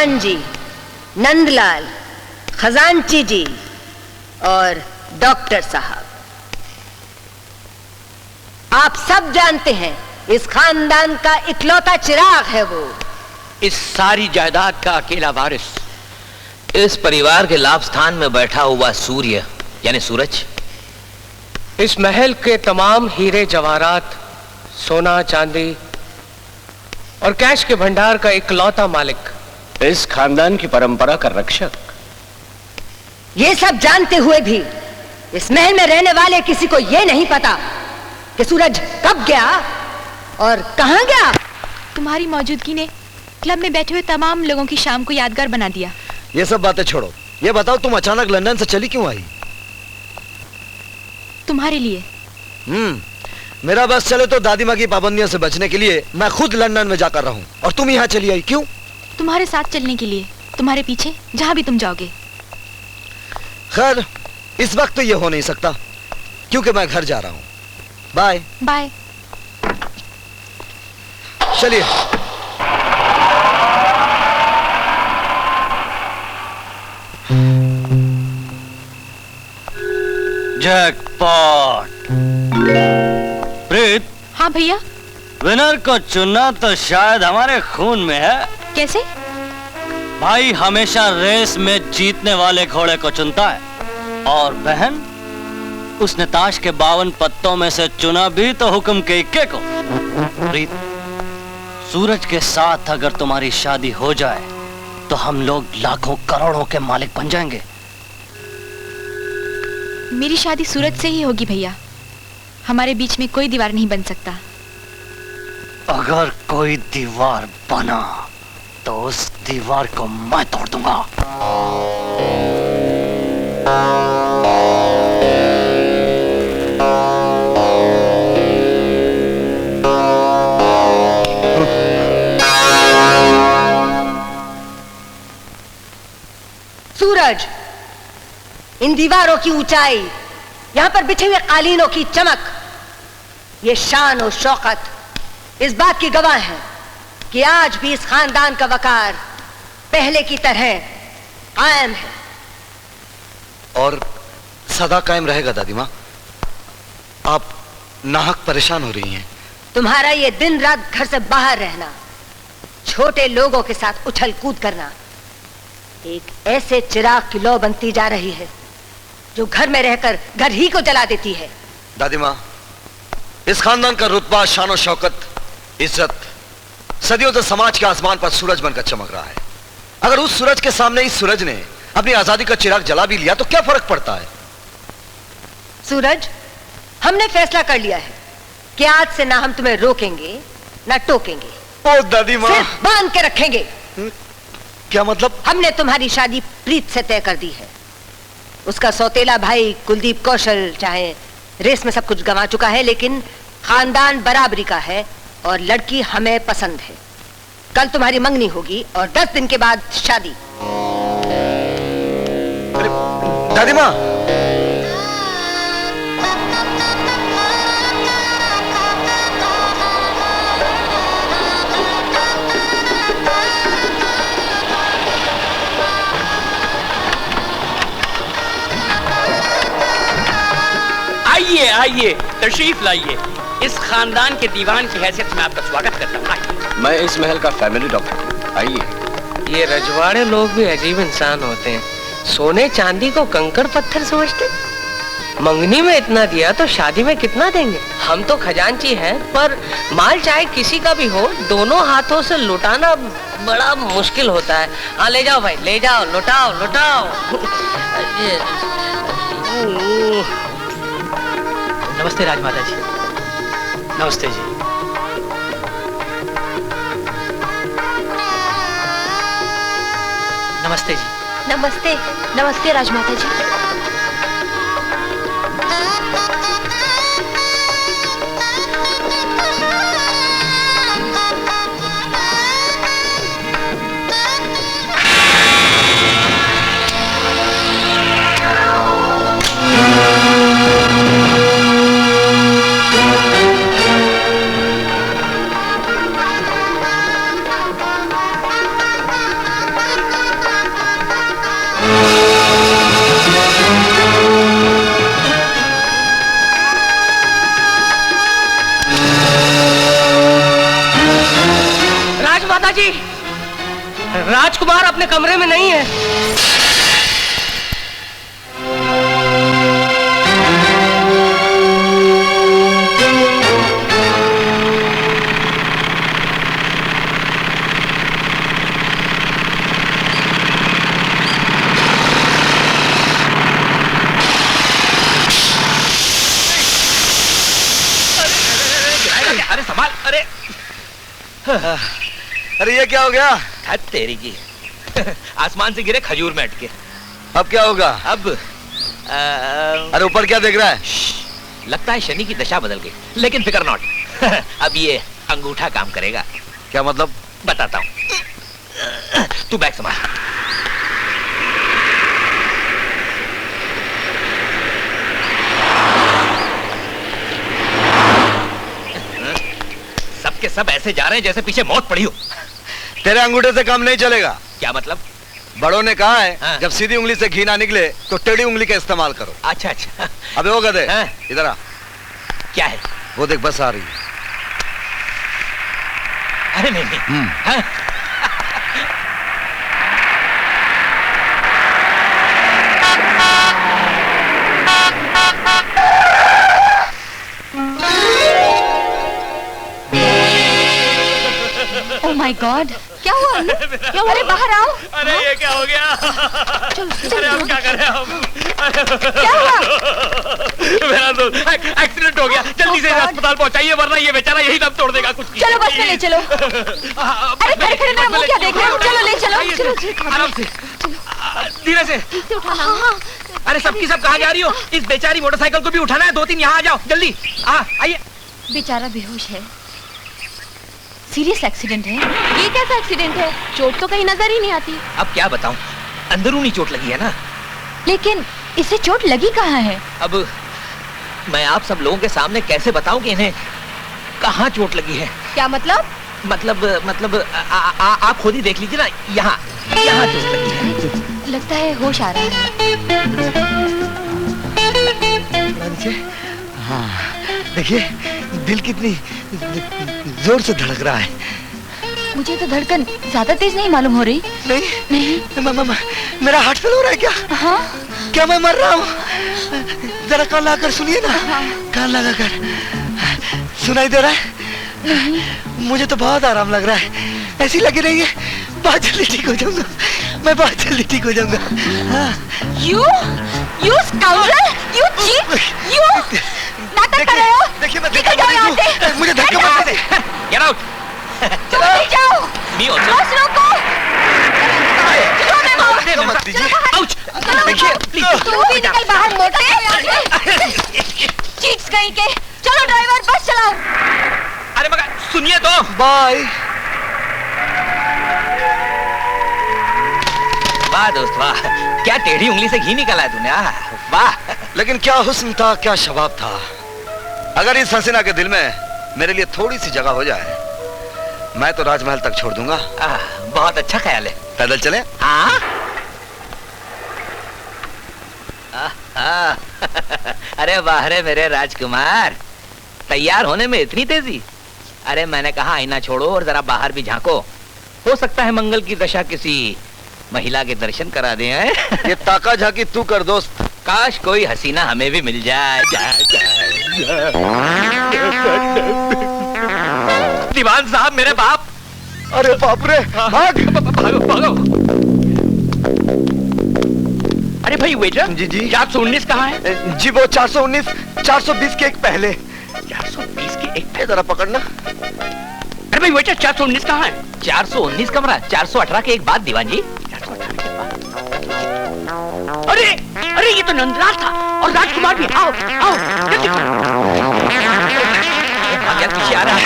चौहान जी, नंदलाल, खजांची जी और डॉक्टर साहब, आप सब जानते हैं इस खानदान का इकलौता चिराग है वो। इस सारी जायदाद का अकेला वारिस, इस परिवार के लाभ स्थान में बैठा हुआ सूर्य यानी सूरज, इस महल के तमाम हीरे जवाहरात, सोना चांदी और कैश के भंडार का इकलौता मालिक, इस खानदान की परंपरा का रक्षक। ये सब जानते हुए भी इस महल में रहने वाले किसी को ये नहीं पता कि सूरज कब गया और कहां गया। तुम्हारी मौजूदगी ने क्लब में बैठे हुए तमाम लोगों की शाम को यादगार बना दिया। ये सब बातें छोड़ो, ये बताओ तुम अचानक लंदन से चली क्यों आई? तुम्हारे लिए। मेरा बस चले तो दादी माँ की पाबंदियों से बचने के लिए मैं खुद लंदन में जाकर रहूं, और तुम यहाँ चली आई क्यों? तुम्हारे साथ चलने के लिए, तुम्हारे पीछे जहां भी तुम जाओगे। खैर इस वक्त तो ये हो नहीं सकता क्योंकि मैं घर जा रहा हूँ। Bye bye. चलिए। जैकपॉट। प्रीत। हाँ भैया। विनर को चुनना तो शायद हमारे खून में है। कैसे? भाई हमेशा रेस में जीतने वाले घोड़े को चुनता है, और बहन उसने ताश के 52 पत्तों में से चुना भी तो हुक्म के इक्के को। प्रीत, सूरज के साथ अगर तुम्हारी शादी हो जाए तो हम लोग लाखों करोड़ों के मालिक बन जाएंगे। मेरी शादी सूरज से ही होगी भैया, हमारे बीच में कोई दीवार नहीं बन सकता। अगर कोई दीवार बना तो उस दीवार को मैं तोड़ दूंगा। सूरज, इन दीवारों की ऊंचाई, यहां पर बिछे हुए कालीनों की चमक, ये शान और शौकत इस बात की गवाह है कि आज भी इस खानदान का वकार पहले की तरह कायम है। और सदा कायम रहेगा दादी माँ। आप नाहक परेशान हो रही हैं। तुम्हारा ये दिन रात घर से बाहर रहना, छोटे लोगों के साथ उछल कूद करना, एक ऐसे चिराग की लौ बनती जा रही है जो घर में रहकर घर ही को जला देती है। दादी माँ, इस खानदान का रुतबा, शान और शौकत, इज्जत सदियों से समाज के आसमान पर सूरज बनकर चमक रहा है। अगर उस सूरज के सामने इस सूरज ने अपनी आजादी का चिराग जला भी लिया तो क्या फर्क पड़ता है? सूरज, हमने फैसला कर लिया है कि आज से ना हम तुम्हें रोकेंगे ना टोकेंगे। ओ दादी माँ, सिर्फ बांध के रखेंगे। क्या मतलब? हमने तुम्हारी शादी प्रीत से तय कर दी है। उसका सौतेला भाई कुलदीप कौशल चाहे रेस में सब कुछ गंवा चुका है, लेकिन खानदान बराबरी का है और लड़की हमें पसंद है। कल तुम्हारी मंगनी होगी और 10 दिन के बाद शादी। दादी माँ, आइए आइए, तशरीफ लाइए। इस खानदान के दीवान की हैसियत में आपका स्वागत करता हूँ। आइए। मैं इस महल का फैमिली डॉक्टर हूँ, आइए। ये रजवाड़े लोग भी अजीब इंसान होते हैं, सोने चांदी को कंकड़ पत्थर समझते। मंगनी में इतना दिया तो शादी में कितना देंगे? हम तो खजांची हैं, पर माल चाहे किसी का भी हो, दोनों हाथों से लुटाना बड़ा मुश्किल होता है। हाँ ले जाओ भाई, ले जाओ, लुटाओ लुटाओ। नमस्ते राजमाता जी। नमस्ते जी। नमस्ते जी। नमस्ते। नमस्ते राजमाता जी। जी, राजकुमार अपने कमरे में नहीं है। अरे संभाल, अरे अरे ये क्या हो गया? हद तेरी की। आसमान से गिरे खजूर में अटके। अब क्या होगा? अब अरे ऊपर क्या देख रहा है? लगता है शनि की दशा बदल गई, लेकिन फिकर नॉट। अब ये अंगूठा काम करेगा। क्या मतलब? बताता हूँ, तू बैग संभाल। सबके सब ऐसे जा रहे हैं जैसे पीछे मौत पड़ी हो। तेरे अंगूठे से काम नहीं चलेगा। क्या मतलब? बड़ों ने कहा है हाँ। जब सीधी उंगली से घी ना निकले तो टेढ़ी उंगली का इस्तेमाल करो। अच्छा अच्छा। अबे वो गधे, हाँ। इधर आ। क्या है? वो देख बस आ रही है। अरे नहीं नहीं। हाँ? ओह माय गॉड, क्या हुआ? क्या हुआ? अरे बाहर आओ। अरे ये क्या हो गया? अरे हम क्या कर रहे हैं हम? क्या हुआ? मेरा दोस्त एक्सीडेंट हो गया, जल्दी से अस्पताल पहुंचाइए वरना ये बेचारा यही दम तोड़ देगा। कुछ चलो बस में ले चलो। अरे खड़े खड़े मेरा मुंह क्या देख रहे हो? चलो ले चलो। चलो आराम से, धीरे से। ठीक से उठाना। हाँ। अरे सबकी सब कहाँ जा रही हो? इस बेचारी मोटरसाइकिल को भी उठाना है। 2-3 यहाँ आ जाओ जल्दी। आइए। बेचारा बेहोश है, सीरियस एक्सीडेंट है। ये कैसा एक्सीडेंट है? चोट तो कहीं नजर ही नहीं आती। अब क्या बताऊं, अंदरूनी चोट लगी है ना। लेकिन इसे चोट लगी कहाँ है? अब मैं आप सब लोगों के सामने कैसे बताऊं कि इन्हें कहाँ चोट लगी है। क्या मतलब? मतलब आप खुद ही देख लीजिए ना, यहाँ चोट लगी है। लगता है होश आ रहा है। हाँ, देखिए दिल कितनी जोर से धड़क रहा है। मुझे तो धड़कन ज्यादा तेज नहीं मालूम हो रही। नहीं, मेरा हार्ट फेल हो रहा है क्या? हाँ। क्या मैं मर रहा हूँ? जरा कान लगाकर सुनिए ना। कान लगाकर सुनाई दे रहा है? मुझे तो बहुत आराम लग रहा है। ऐसी लगी रही है, बहुत जल्दी ठीक हो जाऊंगा। मैं बहुत जल्दी ठीक हो जाऊंगा। You scoundrel! You cheat! You नाटक कर रहे हो? देखिए मैं निकल जाओ यहाँ से। मुझे धक्का मत दे। Get out! चलो ले जाओ। Me also. बॉस रोको। धक्का मत दीजिए। Ouch! देखिए प्लीज। तू भी निकल बाहर मोटे। चीट्स कहीं के। चलो ड्राइवर बस चलाओ। अरे मगर सुनिए तो। बाय। वाह दोस्त वाह, क्या टेढ़ी उंगली से घी निकाला है तूने। वाह। लेकिन क्या हुस्न था, क्या शबाब था। अगर इस हसीना के दिल में मेरे लिए थोड़ी सी जगह हो जाए, मैं तो राजमहल तक छोड़ दूंगा। बहुत अच्छा ख्याल है। पैदल चले? हाँ। अरे वाह रे मेरे राजकुमार, तैयार होने में इतनी तेजी। अरे मैंने कहा आईना छोड़ो और जरा बाहर भी झांको। हो सकता है मंगल की दशा किसी महिला के दर्शन करा दे। ये ताका झाकी तू कर दोस्त। काश कोई हसीना हमें भी मिल जाए। दीवान साहब मेरे बाप। अरे बाप रे, भाग। भागो। अरे भाई वेटर। जी 419 कहाँ है? जी वो 419 420 के एक पहले। 420 के एक पे जरा पकड़ना। अरे भाई वेटर 419 कहाँ है? 419 कमरा 418 के एक बाद दीवान जी। अरे ये तो नंदलाल था और राजकुमार भी। आओ पीछे आ रहा है।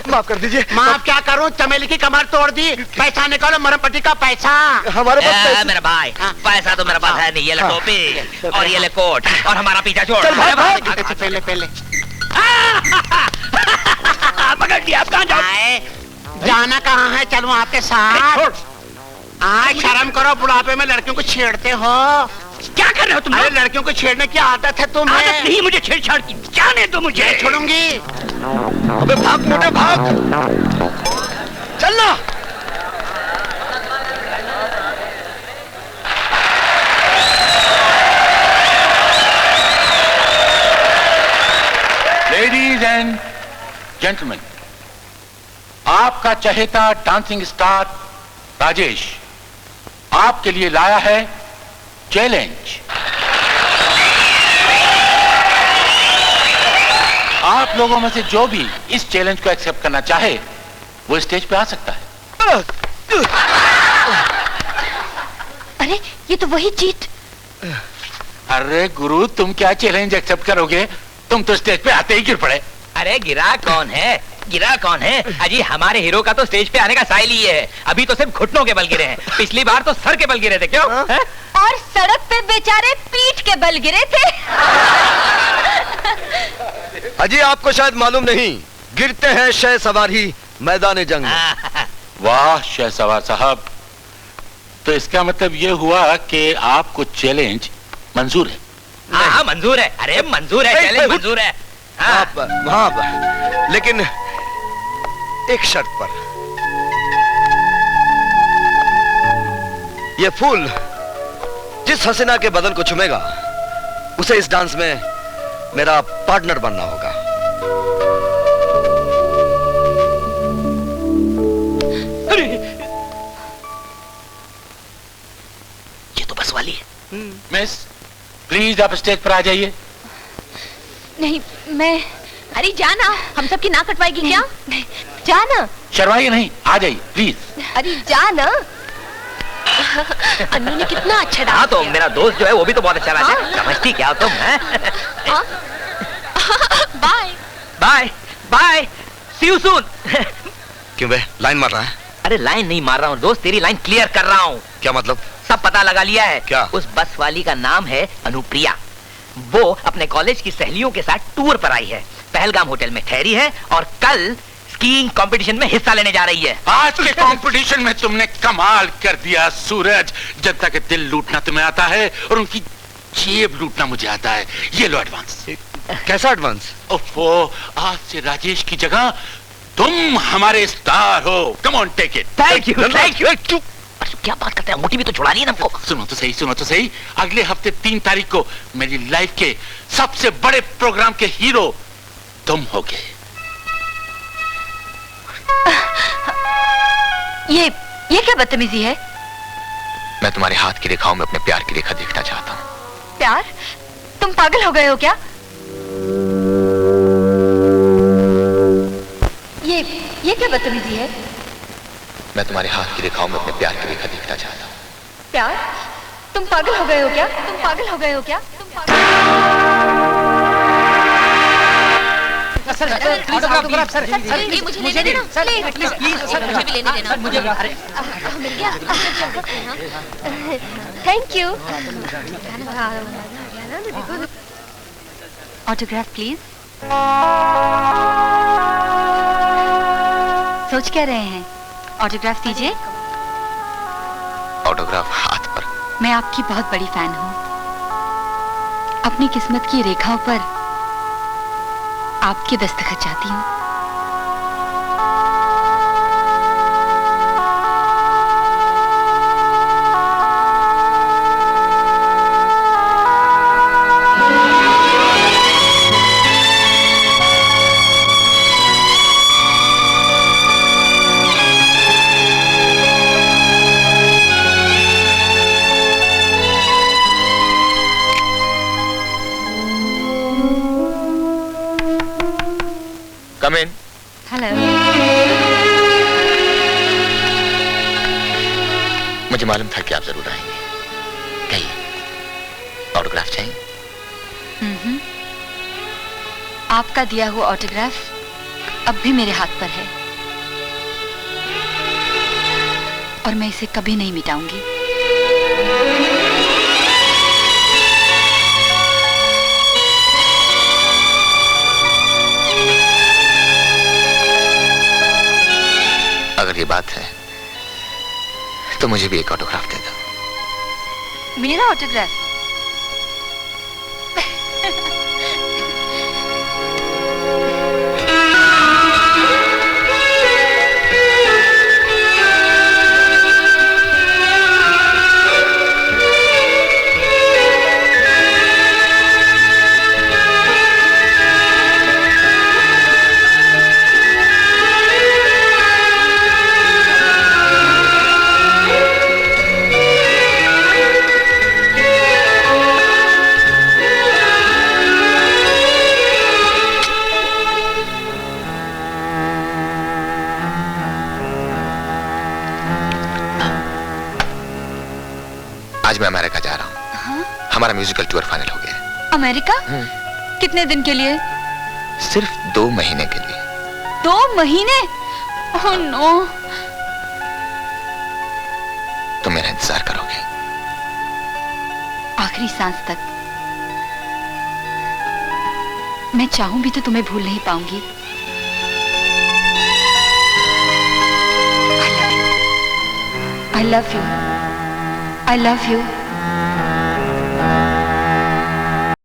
माफ कर दीजिए। माफ क्या करूं, चमेली की कमर तोड़ दी। पैसा निकालो, मरम पट्टी का पैसा। हमारे पास मेरा भाई पैसा तो मेरे पास है नहीं। ये ले टोपी और ये ले कोट और हमारा पीछा छोड़। पहले पकड़ लिया। आप कहाँ जाओ? जाना कहाँ है? चलूं आपके साथ? आज शर्म करो, बुढ़ापे में लड़कियों को छेड़ते हो। क्या कर रहे हो तुम? अरे लड़कियों को छेड़ने की आदत है तुम्हें। आदत नहीं मुझे छेड़छाड़ की। जाने दो मुझे। छोड़ूंगी। अबे भाग मोटे भाग। जेंटलमैन, आपका चहेता डांसिंग स्टार राजेश आपके लिए लाया है चैलेंज। आप लोगों में से जो भी इस चैलेंज को एक्सेप्ट करना चाहे वो स्टेज पे आ सकता है। अरे ये तो वही चीट। अरे गुरु, तुम क्या चैलेंज एक्सेप्ट करोगे? तुम तो स्टेज पे आते ही गिर पड़े। अरे गिरा कौन है? गिरा कौन है? अजी हमारे हीरो का तो स्टेज पे आने का साइल ही है। अभी तो सिर्फ घुटनों के बल गिरे हैं, पिछली बार तो सर के बल गिरे थे। क्यों? और सड़क पे बेचारे पीठ के बल गिरे थे। अजी आपको शायद मालूम नहीं, गिरते हैं शह सवारी मैदान जंग। वाह शहसवार साहब, तो इसका मतलब ये हुआ कि आपको चैलेंज मंजूर है? हाँ मंजूर है। अरे मंजूर है, चैलेंज मंजूर है। वहां पर, लेकिन एक शर्त पर। यह फूल जिस हसीना के बदन को चुमेगा उसे इस डांस में मेरा पार्टनर बनना होगा। ये तो बस वाली है। मिस प्लीज आप स्टेज पर आ जाइए। नहीं मैं, अरे जाना, हम सबकी नाक कटवाएगी क्या? नहीं जाना। शर्माइए नहीं, आ जाइए प्लीज। अरे जाना। अन्नू ने कितना अच्छा डांस हाँ तो मेरा दोस्त जो है वो भी तो बहुत अच्छा डांस है। समझती क्या तुम? Bye bye bye, see you soon. क्यों बे, लाइन मार रहा है? अरे लाइन नहीं मार रहा हूँ दोस्त, तेरी लाइन क्लियर कर रहा हूँ। क्या मतलब? सब पता लगा लिया है। क्या? उस बस वाली का नाम है अनुप्रिया। वो अपने कॉलेज की सहेलियों के साथ टूर पर आई है, पहलगाम होटल में ठहरी है और कल स्कीइंग कंपटीशन में हिस्सा लेने जा रही है। आज के कंपटीशन में तुमने कमाल कर दिया सूरज। जनता के दिल लूटना तुम्हें आता है और उनकी जेब लूटना मुझे आता है। ये लो एडवांस। कैसा एडवांस? ओफो, आज से राजेश की जगह तुम हमारे स्टार हो। Come on take it. Thank you thank you. क्या बात करते हैं, मोटी भी तो छुड़ा ली है हमको। सुनो तो सही, सुनो तो सही। अगले हफ्ते 3 तारीख को मेरी लाइफ के सबसे बड़े प्रोग्राम के हीरो तुम होगे। ये क्या बदतमीजी है? मैं तुम्हारे हाथ की रेखाओं में अपने प्यार की रेखा देखना चाहता हूँ। प्यार? तुम पागल हो गए हो क्या? ये क्या बदतमीजी है? मैं तुम्हारे हाथ की रेखाओं में अपने प्यार की रेखा देखना चाहता हूँ। प्यार? तुम पागल हो गए हो क्या? तुम पागल हो गए हो क्या? सर ये मुझे लेने देना। प्लीज मुझे भी लेने देना। मुझे मिल गया। Thank you. Autograph please. सोच क्या रहे हैं? ऑटोग्राफ दीजिए। ऑटोग्राफ हाथ पर। मैं आपकी बहुत बड़ी फैन हूँ। अपनी किस्मत की रेखाओं पर आपके दस्तखत चाहती हूँ। Come in. हेलो। मुझे मालूम था कि आप जरूर आएंगे। कहिए, ऑटोग्राफ चाहिए? आपका दिया हुआ ऑटोग्राफ अब भी मेरे हाथ पर है और मैं इसे कभी नहीं मिटाऊंगी। अगर ये बात है तो मुझे भी एक ऑटोग्राफ दे दो। मेरा ऑटोग्राफ? आज मैं अमेरिका जा रहा हूँ। हाँ? हमारा म्यूजिकल टूर फाइनल हो गया। अमेरिका? कितने दिन के लिए? सिर्फ 2 महीने के लिए। 2 महीने? Oh no. तुम मेरा इंतजार करोगे? आखिरी सांस तक। मैं चाहूं भी तो तुम्हें भूल नहीं पाऊंगी। I love you. I love you.